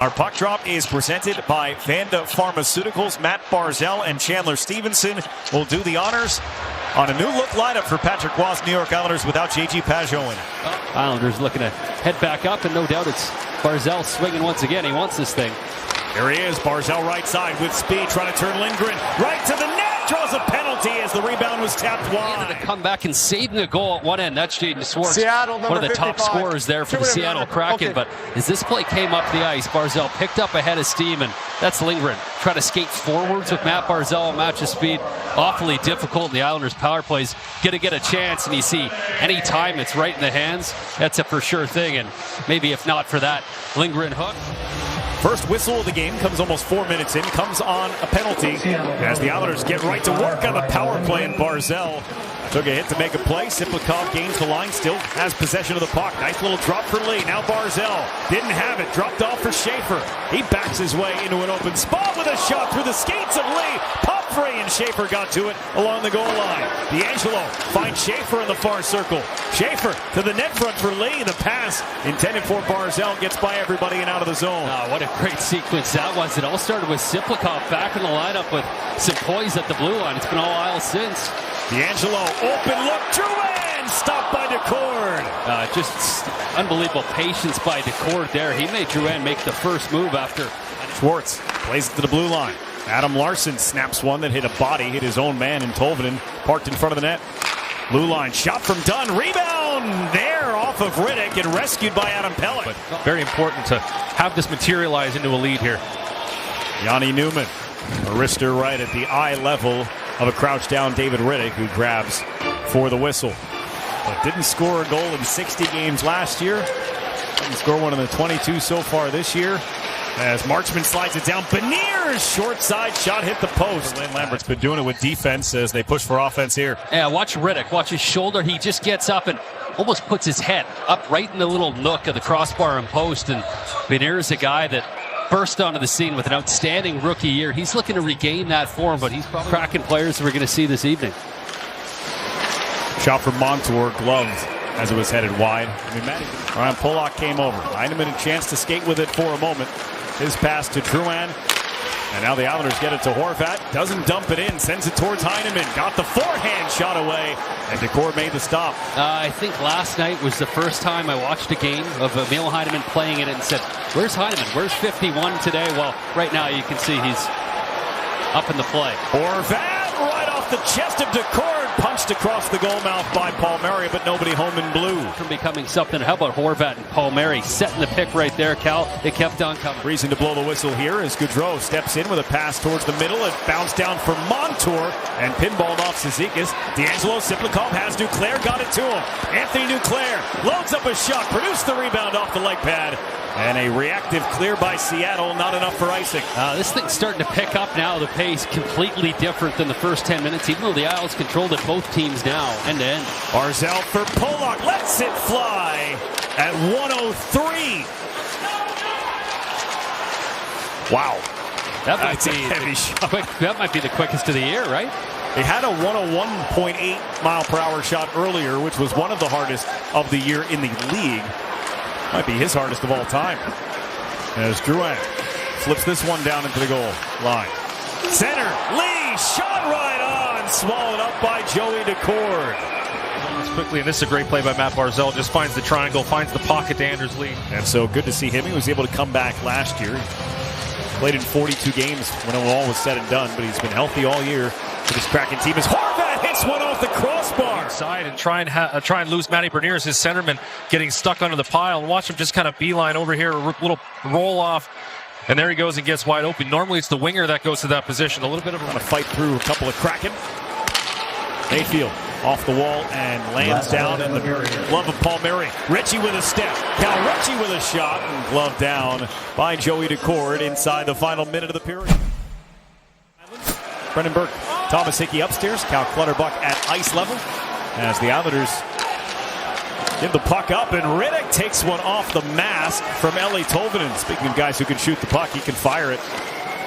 Our puck drop is presented by Vanda Pharmaceuticals. Matt Barzal and Chandler Stevenson will do the honors on a new look lineup for Patrick Roy's New York Islanders without J.G. Pageau in it. Islanders looking to head back up, and no doubt it's Barzal swinging once again. He wants this thing. Here he is, Barzal right side with speed, trying to turn Lindgren right to the net. Draws a penalty as the rebound was tapped wide. To come back and saving a goal at one end. That's Jaden Schwartz, Seattle, one of the 55. top scorers there for the Seattle Kraken. Okay. But as this play came up the ice, Barzal picked up ahead of steam, and that's Lindgren. Try to skate forwards with Matt Barzal, match of speed. Awfully difficult. The Islanders' power plays going to get a chance, and you see any time it's right in the hands, that's a for sure thing. And maybe if not for that Lindgren hook. First whistle of the game comes almost 4 minutes in, comes on a penalty as the Islanders get right to work on the power play, and Barzal took a hit to make a play. Siplikov gains the line, still has possession of the puck. Nice little drop for Lee. Now Barzal didn't have it, dropped off for Schaefer. He backs his way into an open spot with a shot through the skates of Lee. Pop free, and Schaefer got to it along the goal line. DeAngelo finds Schaefer in the far circle. Schaefer to the net front for Lee. The pass intended for Barzal gets by everybody and out of the zone. What a great sequence that was. It all started with Siplikov back in the lineup with some poise at the blue line. It's been all Isles since. DeAngelo, open look, Drouin, stopped by Decord. Just unbelievable patience by Decord there. He made Drouin make the first move after. Schwartz plays it to the blue line. Adam Larson snaps one that hit a body, hit his own man in Tolvanen, parked in front of the net. Blue line, shot from Dunn, rebound there off of Riddick and rescued by Adam Pelech. But very important to have this materialize into a lead here. Yanni Newman, a wrister right at the eye level of a crouched down David Riddick, who grabs for the whistle. But didn't score a goal in 60 games last year. Didn't score one in the 22 so far this year. As Marchman slides it down, Beniers short side shot hit the post. Lane Lambert's been doing it with defense as they push for offense here. Yeah, watch Riddick, watch his shoulder. He just gets up and almost puts his head up right in the little nook of the crossbar and post. And Beniers, a guy that burst onto the scene with an outstanding rookie year. He's looking to regain that form, but he's probably cracking players we're going to see this evening. Shot from Montour, gloved as it was headed wide. Ryan Pollock came over. Heineman a chance to skate with it for a moment. His pass to Drouin. And now the Islanders get it to Horvat. Doesn't dump it in. Sends it towards Heineman. Got the forehand shot away. And Decord made the stop. I think last night was the first time I watched a game of Emil Heineman playing it and said, where's Heineman? Where's 51 today? Well, right now you can see he's up in the play. Horvat right off the chest of Decord. Punched across the goal mouth by Palmieri, but nobody home in blue. From becoming something. How about Horvat and Palmieri setting the pick right there, Cal? It kept on coming. Reason to blow the whistle here as Gaudreau steps in with a pass towards the middle. It bounced down for Montour and pinballed off Cizikas. DeAngelo, Siplikov has Duclair, got it to him. Anthony Duclair loads up a shot, produced the rebound off the leg pad. And a reactive clear by Seattle, not enough for icing. This thing's starting to pick up now. The pace completely different than the first 10 minutes, even though the Isles controlled it both teams now, end to end. Barzal for Pollock, lets it fly at 103. Wow. That's a heavy shot. That might be the quickest of the year, right? He had a 101.8 mile per hour shot earlier, which was one of the hardest of the year in the league. Might be his hardest of all time. As Drouin flips this one down into the goal line. Center, Lee, shot right on, swallowed up by Joey Decord. Quickly, and this is a great play by Matt Barzal. Just finds the triangle, finds the pocket to Anders Lee. And so good to see him. He was able to come back last year. Played in 42 games when all was said and done, but he's been healthy all year for this Kraken team. As Horvat hits one off the crossbar. Inside and try and lose Matty Beniers, his centerman, getting stuck under the pile. And watch him just kind of beeline over here, a little roll off. And there he goes and gets wide open. Normally it's the winger that goes to that position. A little bit of a fight through a couple of Kraken. Mayfield off the wall and lands down in the glove of Palmieri. Ritchie with a step. Cal Ritchie with a shot and glove down by Joey Decord inside the final minute of the period. Brendan Burke, Thomas Hickey upstairs. Cal Clutterbuck at ice level as the Islanders give the puck up, and Riddick takes one off the mask from Eeli Tolvanen. Speaking of guys who can shoot the puck, he can fire it.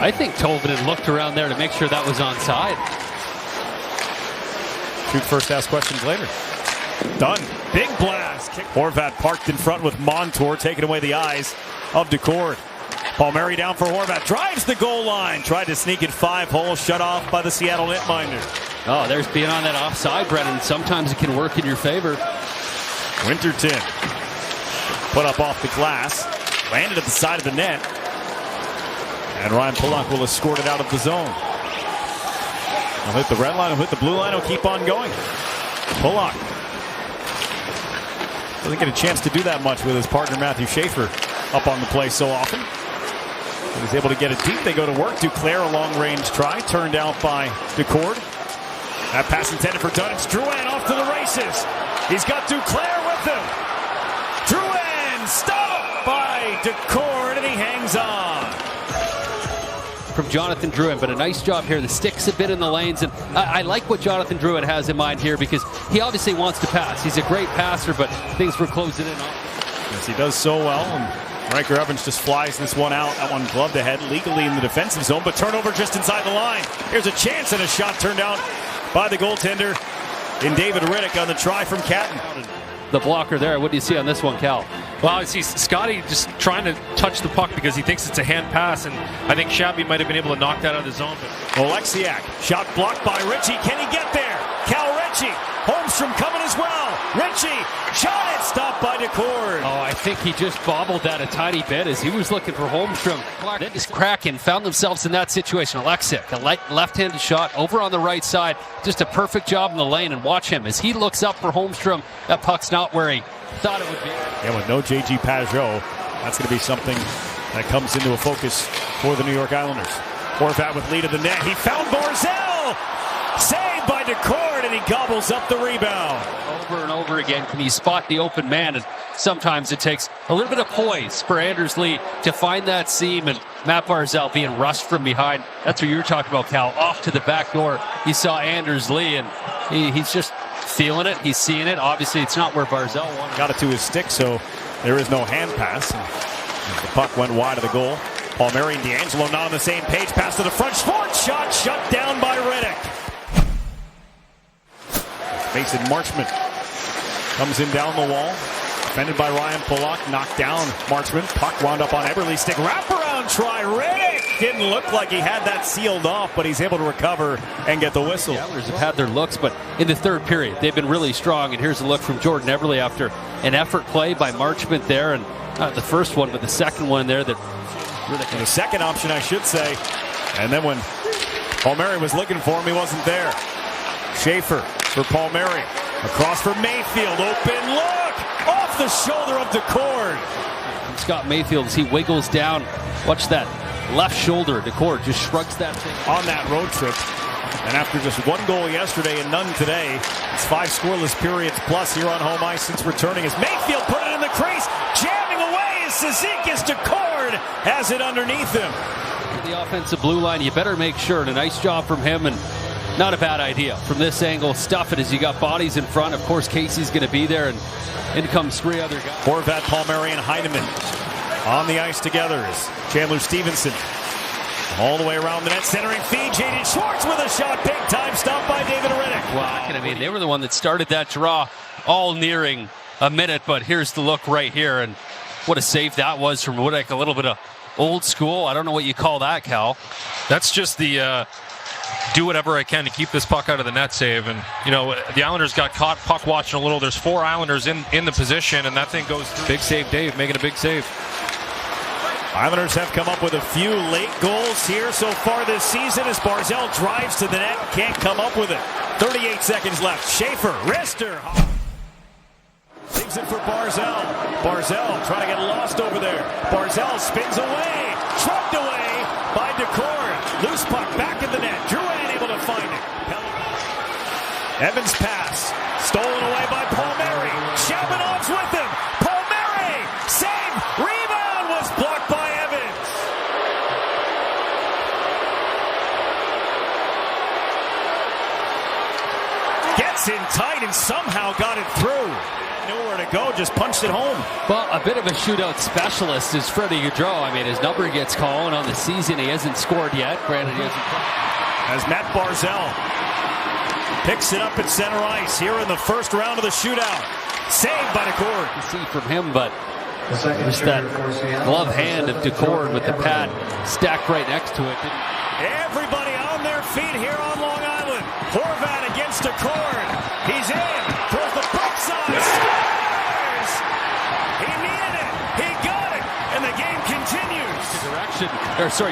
I think Tolvanen looked around there to make sure that was onside. Shoot first, ask questions later. Done. Big blast. Horvat parked in front with Montour, taking away the eyes of Decord. Palmieri down for Horvat. Drives the goal line. Tried to sneak it 5-hole. Shut off by the Seattle netminder. Oh, there's being on that offside, Brennan. Sometimes it can work in your favor. Winterton put up off the glass. Landed at the side of the net. And Ryan Pulock will escort it out of the zone. He'll hit the red line, he'll hit the blue line, he'll keep on going. Pulock doesn't get a chance to do that much with his partner Matthew Schaefer up on the play so often. He's able to get it deep. They go to work. Duclair, a long-range try, turned out by Decord. That pass intended for Dunn. It's Drouin off to the races. He's got Duclair with him. Drouin stopped by Decord, and he hangs on. From Jonathan Drouin, but a nice job here. The stick's a bit in the lanes, and I like what Jonathan Drouin has in mind here because he obviously wants to pass. He's a great passer, but things were closing in on. Yes, he does so well, and Riker Evans just flies this one out. That one gloved ahead legally in the defensive zone, but turnover just inside the line. Here's a chance, and a shot turned out by the goaltender in David Riddick on the try from Catton. The blocker there. What do you see on this one, Cal? Well, I see Scotty just trying to touch the puck because he thinks it's a hand pass, and I think Shabby might have been able to knock that out of the zone. But Oleksiak, shot blocked by Ritchie. Can he get there? Cal Ritchie. Holmstrom coming as well. Ritchie shot it. Stopped by Decord. Oh, I think he just bobbled that a tiny bit as he was looking for Holmstrom. Then just Kraken found themselves in that situation. Oleksiak, a left-handed shot over on the right side. Just a perfect job in the lane, and watch him as he looks up for Holmstrom. That puck's not where he thought it would be. Yeah, with no J.G. Pajot, that's going to be something that comes into a focus for the New York Islanders. Horvat with lead of the net. He found Barzal! Saved by Decord, and he gobbles up the rebound. Over and over again, can you spot the open man? And sometimes it takes a little bit of poise for Anders Lee to find that seam, and Matt Barzal being rushed from behind. That's what you were talking about, Cal. Off to the back door, you saw Anders Lee, and he's just feeling it. He's seeing it. Obviously, it's not where Barzal wanted. Got it to his stick, so there is no hand pass. The puck went wide of the goal. Palmieri and D'Angelo not on the same page. Pass to the front. Schwartz shot shut down by Riddick. Mason Marchment comes in down the wall. Defended by Ryan Pulock. Knocked down Marchment. Puck wound up on Eberle's stick. Wraparound try. Riddick didn't look like he had that sealed off, but he's able to recover and get the whistle. The Islanders have had their looks, but in the third period, they've been really strong. And here's a look from Jordan Eberle after an effort play by Marchment there. And not the first one, but the second one there that really the second option, I should say. And then when Palmieri was looking for him, he wasn't there. Schaefer for Palmieri. Across for Mayfield. Open look! Off the shoulder of Decord. Scott Mayfield, as he wiggles down. Watch that left shoulder. Decord just shrugs that thing. On that road trip. And after just one goal yesterday and none today, it's 5 scoreless periods plus here on home ice since returning as Mayfield put it in the crease. Jamming away as Cizikas. Decord has it underneath him. The offensive blue line, you better make sure. And a nice job from him, and not a bad idea. From this angle, stuff it as you got bodies in front. Of course, Casey's going to be there, and in comes 3 other guys. Horvat, Palmieri, and Heineman on the ice together as Chandler Stevenson all the way around the net, centering feed. Jaden Schwartz with a shot, big time stop by David Riddick. Well, I mean, they were the one that started that draw, all nearing a minute, but here's the look right here, and what a save that was from Riddick. A little bit of old school. I don't know what you call that, Cal. that's just the do whatever I can to keep this puck out of the net save. And, you know, the Islanders got caught puck watching a little. There's 4 Islanders in the position, and that thing goes through. Big save, Dave, making a big save. Islanders have come up with a few late goals here so far this season as Barzal drives to the net, can't come up with it. 38 seconds left. Schaefer, wrister. Leaves it for Barzal. Barzal trying to get lost over there. Barzal spins away. Trucked away by Decord. Loose puck back in the net. Drouin able to find it. Evans pass. Stolen away by Palmieri. Shabanov's with him. Palmieri. Save. Rebound was blocked by Evans. Gets in tight and somehow got it through. Nowhere to go, just punched it home. Well, a bit of a shootout specialist is Freddie Gaudreau. I mean, his number gets called, and on the season he hasn't scored yet. Granted, he hasn't. As Matt Barzal picks it up at center ice here in the first round of the shootout. Saved by Decord. See from him, but Just that glove hand of Decord with the pad stacked right next to it. Everybody on their feet here on Long Island. Horvat against Decord. He's in. Throws the backside. Scores! He needed it. He got it. And the game continues.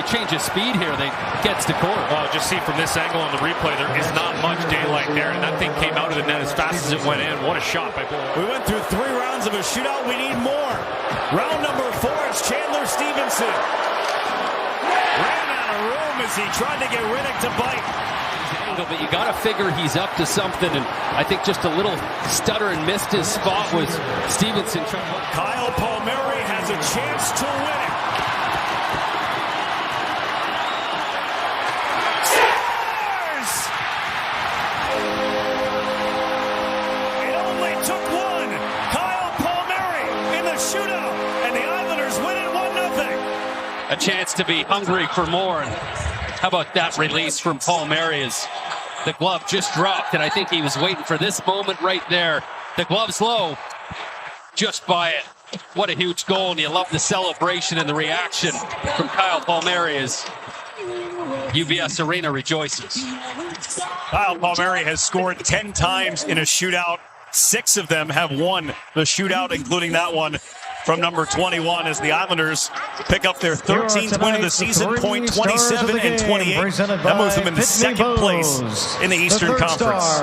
Change of speed here. They gets Decord. Oh, just see from this angle on the replay, there is not much daylight there, and that thing came out of the net as fast as it went in. What a shot by Bull. We went through 3 rounds of a shootout. We need more. Round number 4, it's Chandler Stevenson. Ran out of room as he tried to get Riddick to bite. But you got to figure he's up to something, and I think just a little stutter and missed his spot was Stevenson. Kyle Palmieri has a chance to win it. Scores! It only took one. Kyle Palmieri in the shootout, and the Islanders win it 1-0. A chance to be hungry for more. And how about that release from Palmieri as the glove just dropped, and I think he was waiting for this moment right there. The glove's low, just by it. What a huge goal, and you love the celebration and the reaction from Kyle Palmieri as UBS Arena rejoices. Kyle Palmieri has scored 10 times in a shootout. 6 of them have won the shootout, including that one from number 21, as the Islanders pick up their 13th win of the season, point 27 and 28. That moves them into second place in the Eastern Conference.